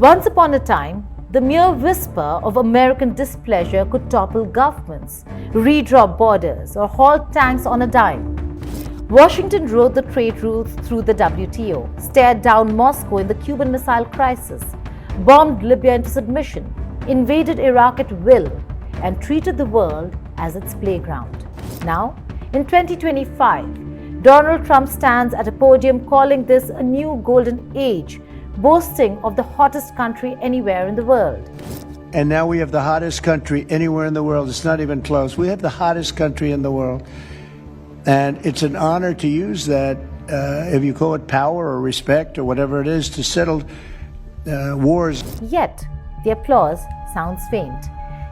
Once upon a time, the mere whisper of American displeasure could topple governments, redraw borders, or halt tanks on a dime. Washington wrote the trade rules through the WTO, stared down Moscow in the Cuban Missile Crisis, bombed Libya into submission, invaded Iraq at will, and treated the world as its playground. Now, in 2025, Donald Trump stands at a podium calling this a new golden age, boasting of the hottest country anywhere in the world. And now we have the hottest country anywhere in the world. It's not even close. We have the hottest country in the world. And it's an honor to use that, if you call it power or respect or whatever it is, to settle wars. Yet, the applause sounds faint.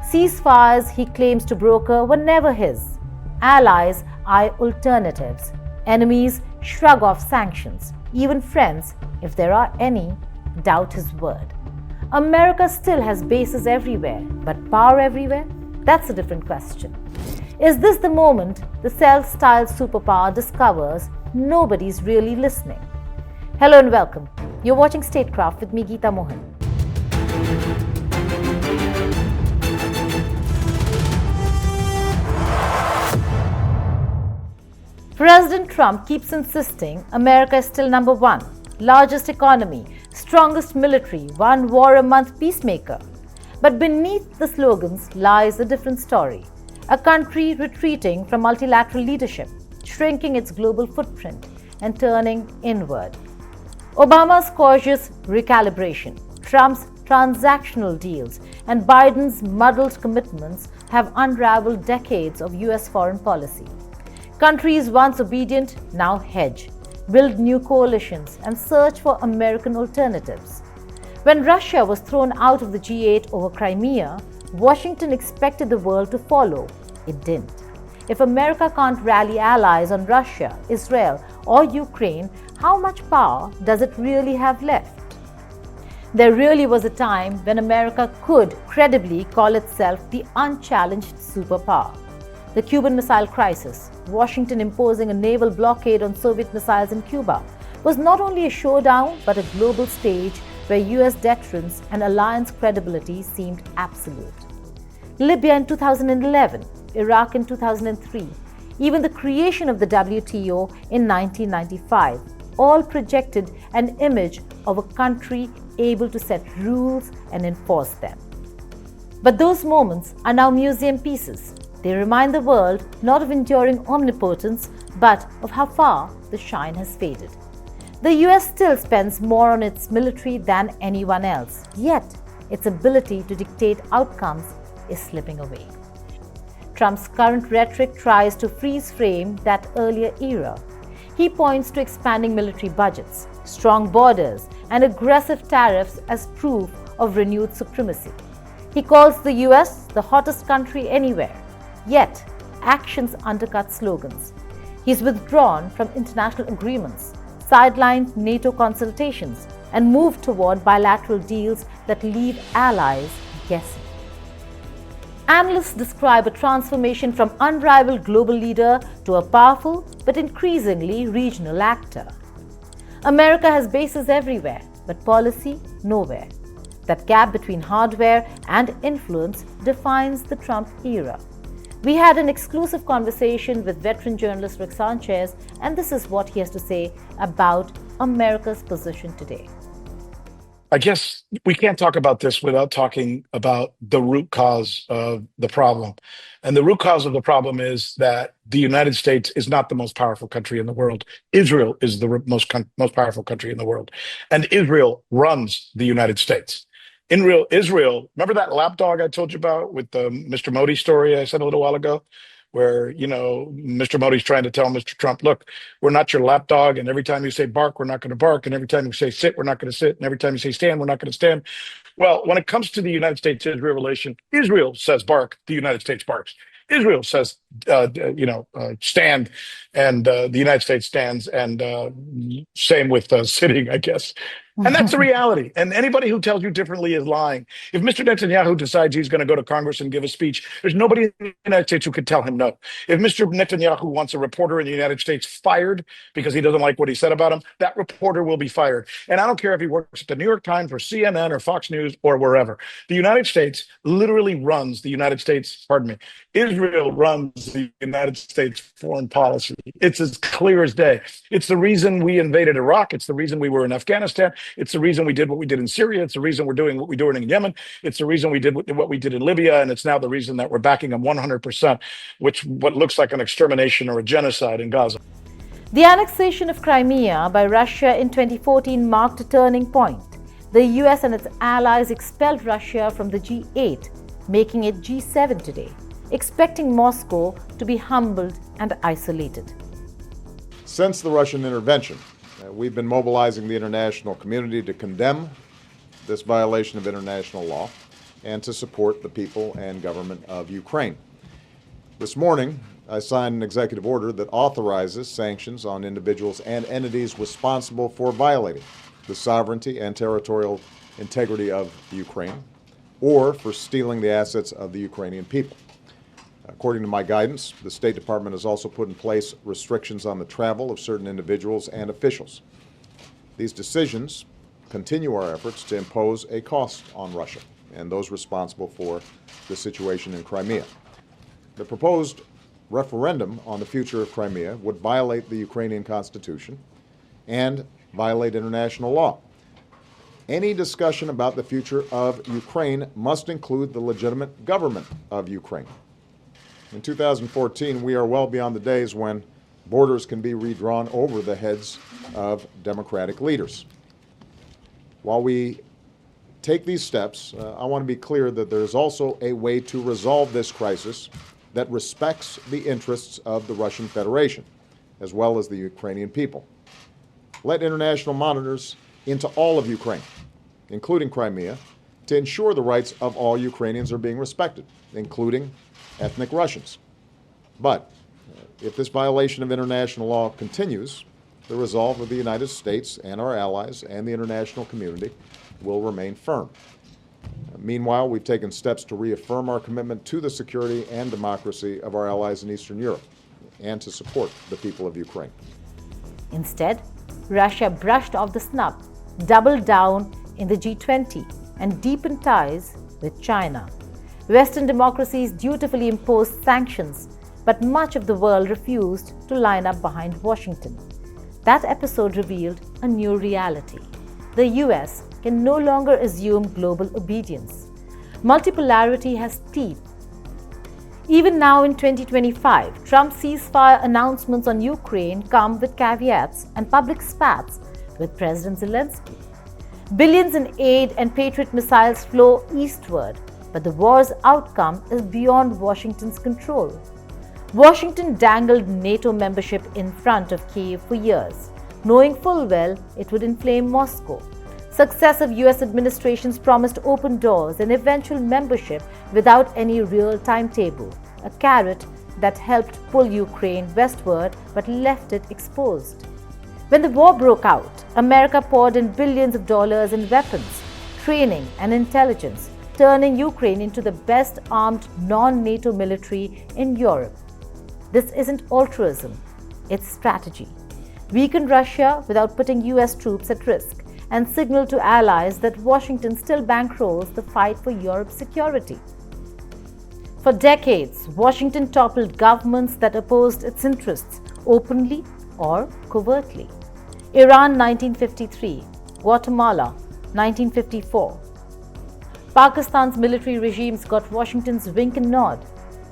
Ceasefires he claims to broker were never his. Allies eye alternatives. Enemies shrug off sanctions. Even friends, if there are any, doubt his word. America still has bases everywhere, but power everywhere? That's a different question. Is this the moment the self-styled superpower discovers nobody's really listening? Hello and welcome. You're watching Statecraft with me, Geeta Mohan. President Trump keeps insisting America is still number one, largest economy, strongest military, one war a month peacemaker. But beneath the slogans lies a different story. A country retreating from multilateral leadership, shrinking its global footprint, and turning inward. Obama's cautious recalibration, Trump's transactional deals, and Biden's muddled commitments have unraveled decades of US foreign policy. Countries once obedient now hedge, build new coalitions, and search for American alternatives. When Russia was thrown out of the G8 over Crimea, Washington expected the world to follow. It didn't. If America can't rally allies on Russia, Israel, or Ukraine, how much power does it really have left? There really was a time when America could credibly call itself the unchallenged superpower. The Cuban Missile Crisis, Washington imposing a naval blockade on Soviet missiles in Cuba, was not only a showdown but a global stage where US deterrence and alliance credibility seemed absolute. Libya in 2011, Iraq in 2003, even the creation of the WTO in 1995, all projected an image of a country able to set rules and enforce them. But those moments are now museum pieces. They remind the world not of enduring omnipotence, but of how far the shine has faded. The US still spends more on its military than anyone else, yet its ability to dictate outcomes is slipping away. Trump's current rhetoric tries to freeze frame that earlier era. He points to expanding military budgets, strong borders, and aggressive tariffs as proof of renewed supremacy. He calls the US the hottest country anywhere. Yet, actions undercut slogans. He's withdrawn from international agreements, sidelined NATO consultations, and moved toward bilateral deals that leave allies guessing. Analysts describe a transformation from unrivaled global leader to a powerful but increasingly regional actor. America has bases everywhere, but policy nowhere. That gap between hardware and influence defines the Trump era. We had an exclusive conversation with veteran journalist Rick Sanchez, and this is what he has to say about America's position today. I guess we can't talk about this without talking about the root cause of the problem. And the root cause of the problem is that the United States is not the most powerful country in the world. Israel is the most powerful country in the world. And Israel runs the United States. Israel, remember that lapdog I told you about with the Mr. Modi story I said a little while ago, where, Mr. Modi's trying to tell Mr. Trump, look, we're not your lapdog, and every time you say bark, we're not going to bark, and every time you say sit, we're not going to sit, and every time you say stand, we're not going to stand. Well, when it comes to the United States-Israel relation, Israel says bark, the United States barks. Israel says, stand, and the United States stands, and same with sitting, I guess. And that's the reality. And anybody who tells you differently is lying. If Mr. Netanyahu decides he's going to go to Congress and give a speech, there's nobody in the United States who could tell him no. If Mr. Netanyahu wants a reporter in the United States fired because he doesn't like what he said about him, that reporter will be fired. And I don't care if he works at the New York Times or CNN or Fox News or wherever. The United States literally runs the United States, pardon me, Israel runs the United States foreign policy. It's as clear as day. It's the reason we invaded Iraq. It's the reason we were in Afghanistan. It's the reason we did what we did in Syria. It's the reason we're doing what we're doing in Yemen. It's the reason we did what we did in Libya. And it's now the reason that we're backing them 100%, which what looks like an extermination or a genocide in Gaza. The annexation of Crimea by Russia in 2014 marked a turning point. The US and its allies expelled Russia from the G8, making it G7 today, expecting Moscow to be humbled and isolated. Since the Russian intervention, we've been mobilizing the international community to condemn this violation of international law and to support the people and government of Ukraine. This morning, I signed an executive order that authorizes sanctions on individuals and entities responsible for violating the sovereignty and territorial integrity of Ukraine or for stealing the assets of the Ukrainian people. According to my guidance, the State Department has also put in place restrictions on the travel of certain individuals and officials. These decisions continue our efforts to impose a cost on Russia and those responsible for the situation in Crimea. The proposed referendum on the future of Crimea would violate the Ukrainian Constitution and violate international law. Any discussion about the future of Ukraine must include the legitimate government of Ukraine. In 2014, we are well beyond the days when borders can be redrawn over the heads of democratic leaders. While we take these steps, I want to be clear that there is also a way to resolve this crisis that respects the interests of the Russian Federation, as well as the Ukrainian people. Let international monitors into all of Ukraine, including Crimea, to ensure the rights of all Ukrainians are being respected, including ethnic Russians. But if this violation of international law continues, the resolve of the United States and our allies and the international community will remain firm. Meanwhile, we've taken steps to reaffirm our commitment to the security and democracy of our allies in Eastern Europe and to support the people of Ukraine. Instead, Russia brushed off the snub, doubled down in the G20, and deepened ties with China. Western democracies dutifully imposed sanctions, but much of the world refused to line up behind Washington. That episode revealed a new reality. The US can no longer assume global obedience. Multipolarity has teeth. Even now in 2025, Trump's ceasefire announcements on Ukraine come with caveats and public spats with President Zelensky. Billions in aid and Patriot missiles flow eastward, but the war's outcome is beyond Washington's control. Washington dangled NATO membership in front of Kyiv for years, knowing full well it would inflame Moscow. Successive US administrations promised open doors and eventual membership without any real timetable, a carrot that helped pull Ukraine westward but left it exposed. When the war broke out, America poured in billions of dollars in weapons, training, and intelligence, turning Ukraine into the best armed non-NATO military in Europe. This isn't altruism, it's strategy. Weaken Russia without putting US troops at risk, and signal to allies that Washington still bankrolls the fight for Europe's security. For decades, Washington toppled governments that opposed its interests, openly or covertly. Iran 1953, Guatemala 1954. Pakistan's military regimes got Washington's wink and nod.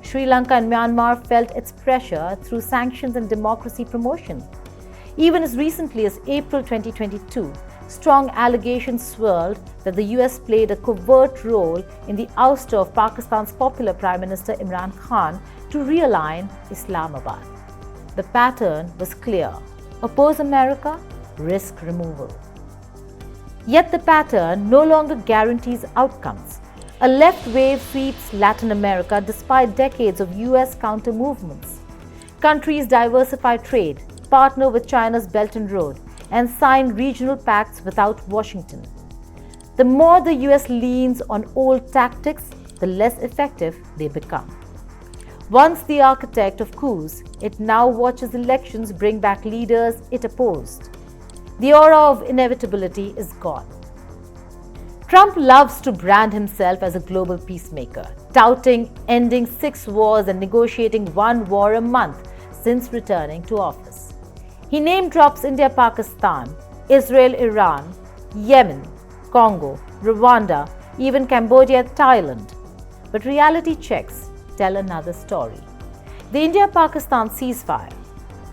Sri Lanka and Myanmar felt its pressure through sanctions and democracy promotion. Even as recently as April 2022, strong allegations swirled that the US played a covert role in the ouster of Pakistan's popular Prime Minister Imran Khan to realign Islamabad. The pattern was clear: oppose America, risk removal. Yet the pattern no longer guarantees outcomes. A left wave sweeps Latin America despite decades of US counter-movements. Countries diversify trade, partner with China's Belt and Road, and sign regional pacts without Washington. The more the US leans on old tactics, the less effective they become. Once the architect of coups, it now watches elections bring back leaders it opposed. The aura of inevitability is gone. Trump loves to brand himself as a global peacemaker, touting ending 6 wars and negotiating 1 war a month since returning to office. He name drops India-Pakistan, Israel-Iran, Yemen, Congo, Rwanda, even Cambodia, Thailand. But reality checks tell another story. The India-Pakistan ceasefire,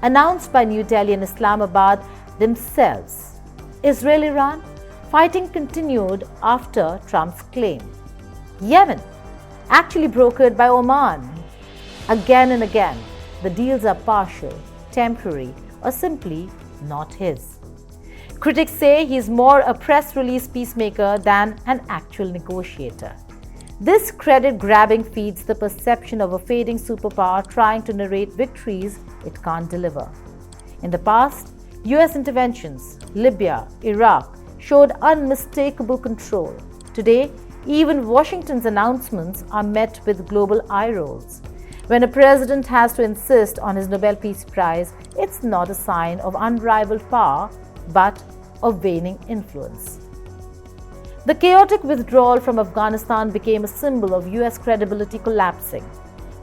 announced by New Delhi and Islamabad themselves. Israel-Iran, fighting continued after Trump's claim. Yemen, actually brokered by Oman. Again and again, the deals are partial, temporary, or simply not his. Critics say he is more a press release peacemaker than an actual negotiator. This credit-grabbing feeds the perception of a fading superpower trying to narrate victories it can't deliver. In the past, US interventions, Libya, Iraq, showed unmistakable control. Today, even Washington's announcements are met with global eye rolls. When a president has to insist on his Nobel Peace Prize, it's not a sign of unrivaled power, but of waning influence. The chaotic withdrawal from Afghanistan became a symbol of US credibility collapsing.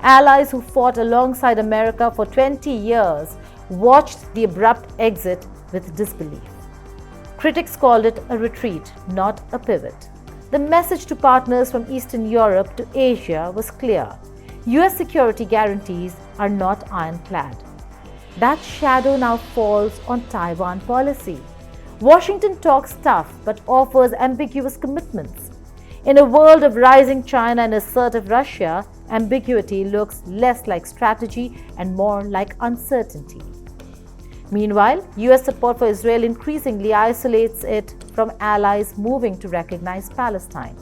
Allies who fought alongside America for 20 years watched the abrupt exit with disbelief. Critics called it a retreat, not a pivot. The message to partners from Eastern Europe to Asia was clear. US security guarantees are not ironclad. That shadow now falls on Taiwan policy. Washington talks tough but offers ambiguous commitments. In a world of rising China and assertive Russia, ambiguity looks less like strategy and more like uncertainty. Meanwhile, US support for Israel increasingly isolates it from allies moving to recognize Palestine.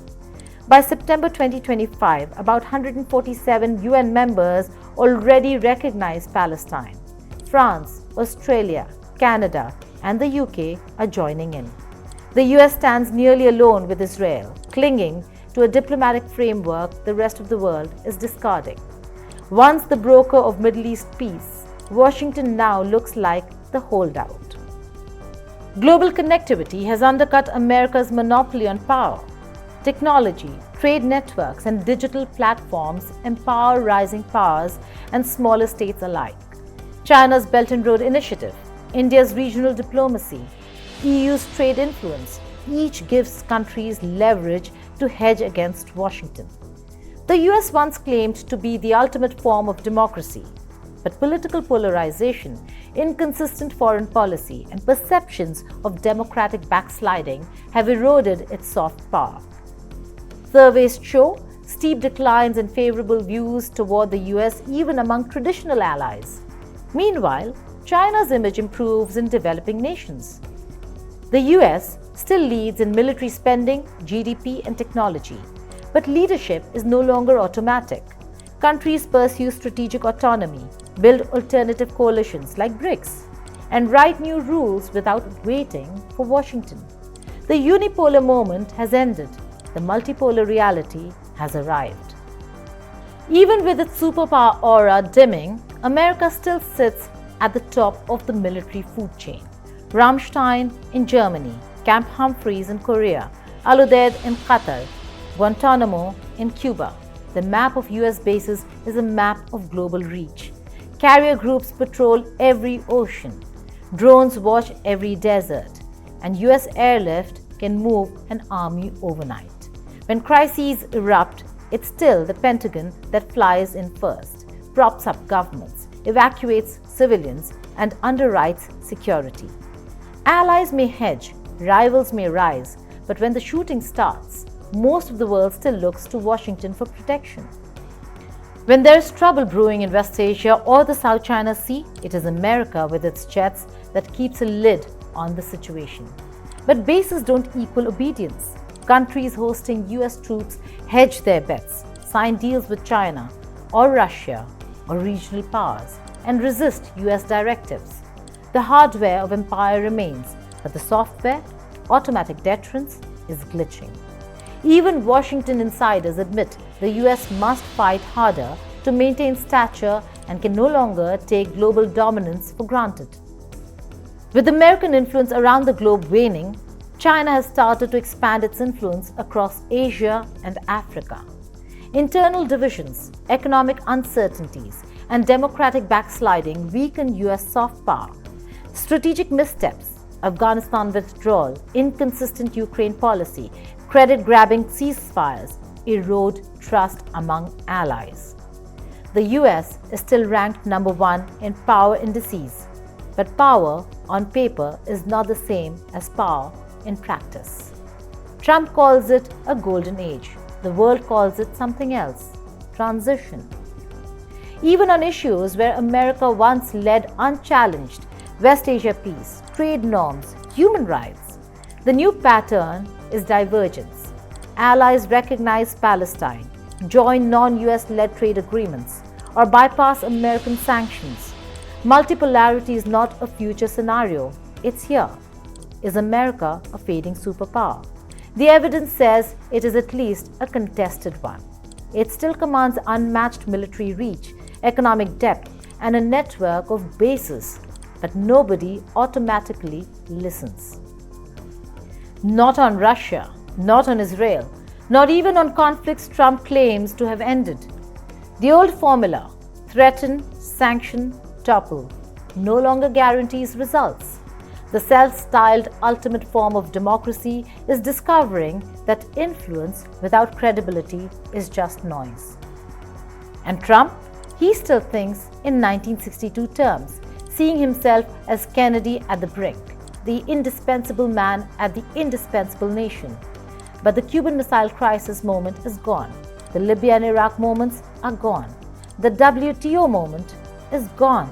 By September 2025, about 147 UN members already recognize Palestine. France, Australia, Canada, and the UK are joining in. The US stands nearly alone with Israel, clinging to a diplomatic framework the rest of the world is discarding. Once the broker of Middle East peace, Washington now looks like the holdout. Global connectivity has undercut America's monopoly on power. Technology, trade networks, and digital platforms empower rising powers and smaller states alike. China's Belt and Road Initiative, India's regional diplomacy, EU's trade influence, each gives countries leverage to hedge against Washington. The US once claimed to be the ultimate form of democracy, but political polarization, inconsistent foreign policy, and perceptions of democratic backsliding have eroded its soft power. Surveys show steep declines in favorable views toward the US even among traditional allies. Meanwhile, China's image improves in developing nations. The US still leads in military spending, GDP, and technology, but leadership is no longer automatic. Countries pursue strategic autonomy, build alternative coalitions like BRICS, and write new rules without waiting for Washington. The unipolar moment has ended. The multipolar reality has arrived. Even with its superpower aura dimming, America still sits at the top of the military food chain. Ramstein in Germany, Camp Humphreys in Korea, Al-Udeid in Qatar, Guantanamo in Cuba. The map of US bases is a map of global reach. Carrier groups patrol every ocean. Drones watch every desert. And US airlift can move an army overnight. When crises erupt, it's still the Pentagon that flies in first, props up governments, evacuates civilians, and underwrites security. Allies may hedge, rivals may rise, but when the shooting starts, most of the world still looks to Washington for protection. When there is trouble brewing in West Asia or the South China Sea, it is America with its jets that keeps a lid on the situation. But bases don't equal obedience. Countries hosting US troops hedge their bets, sign deals with China or Russia or regional powers, and resist US directives. The hardware of empire remains, But the software, automatic deterrence, is glitching. Even Washington insiders admit the US must fight harder to maintain stature and can no longer take global dominance for granted. With American influence around the globe waning, China has started to expand its influence across Asia and Africa. Internal divisions, economic uncertainties, and democratic backsliding weaken US soft power. Strategic missteps, Afghanistan withdrawal, inconsistent Ukraine policy, credit-grabbing ceasefires erode trust among allies. The US is still ranked number 1 in power indices, but power on paper is not the same as power in practice. Trump calls it a golden age. The world calls it something else, transition. Even on issues where America once led unchallenged, West Asia peace, trade norms, human rights, the new pattern is divergence. Allies recognize Palestine, join non-US led trade agreements, or bypass American sanctions. Multipolarity is not a future scenario, it's here. Is America a fading superpower? The evidence says it is at least a contested one. It still commands unmatched military reach, economic depth, and a network of bases, but nobody automatically listens. Not on Russia, not on Israel, not even on conflicts Trump claims to have ended. The old formula, threaten, sanction, topple, no longer guarantees results. The self-styled ultimate form of democracy is discovering that influence without credibility is just noise. And Trump, he still thinks in 1962 terms, seeing himself as Kennedy at the brink, the indispensable man at the indispensable nation. But the Cuban Missile Crisis moment is gone. The Libya and Iraq moments are gone. The WTO moment is gone.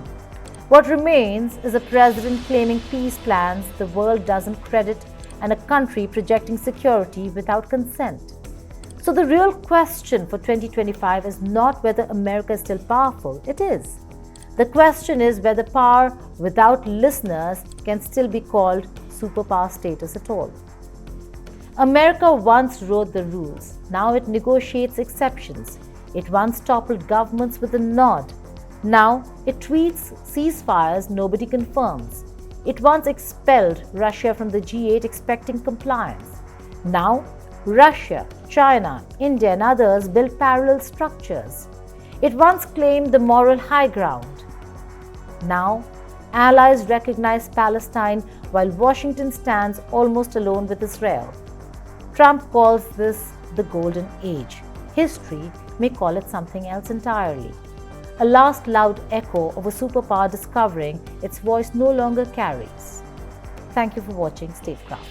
What remains is a president claiming peace plans the world doesn't credit and a country projecting security without consent. So the real question for 2025 is not whether America is still powerful. It is. The question is whether power without listeners can still be called superpower status at all. America once wrote the rules. Now it negotiates exceptions. It once toppled governments with a nod. Now it tweets ceasefires nobody confirms. It once expelled Russia from the G8 expecting compliance. Now Russia, China, India and others build parallel structures. It once claimed the moral high ground. Now allies recognize Palestine while Washington stands almost alone with Israel. Trump calls this the golden age. History may call it something else entirely. A last loud echo of a superpower discovering its voice no longer carries. Thank you for watching Statecraft.